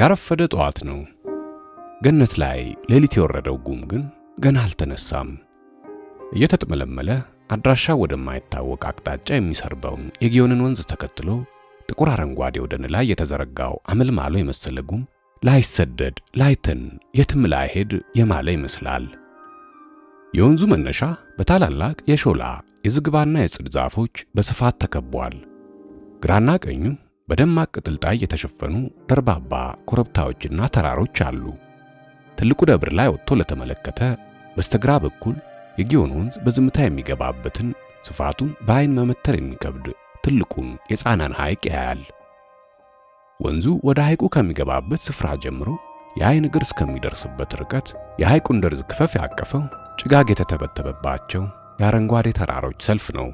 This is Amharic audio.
ያረፈደ ጠዋት ነው። ገነት ላይ ሌሊት የወረደው ጉም ግን ገና አልተነሳም። እየተጥመለመለ አድራሻ ወደማይታወቅ አቅጣጫ የሚሰርበውን የጊዮንን ወንዝ ተከትሎ ጥቁር አረንጓዴ ወደን ላይ የተዘረጋው አመልማሎ የመሰለ ጉም ላይሰደድ ላይተን የትም ላይሄድ የማለ ይመስላል። የወንዙ መነሻ በታላላቅ የሾላ የዝግባና የጽድ ዛፎች በስፋት ተከቧል። ግራና ቀኙ በደማቅ ቅጥልጣይ የተሸፈኑ ደርባባ ኮረብታዎችና ተራሮች አሉ። ትልቁ ደብር ላይ ወጥቶ ለተመለከተ በስተግራ በኩል የጊዮን ወንዝ በዝምታ የሚገባበትን ስፋቱን በአይን መመተር የሚከብድ ትልቁን የጻናን ሐይቅ ያያል። ወንዙ ወደ ሐይቁ ከሚገባበት ስፍራ ጀምሮ የአይን እግር እስከሚደርስበት ርቀት የሐይቁን ደርዝ ክፈፍ ያቀፈው ጭጋግ የተተበተበባቸው የአረንጓዴ ተራሮች ሰልፍ ነው።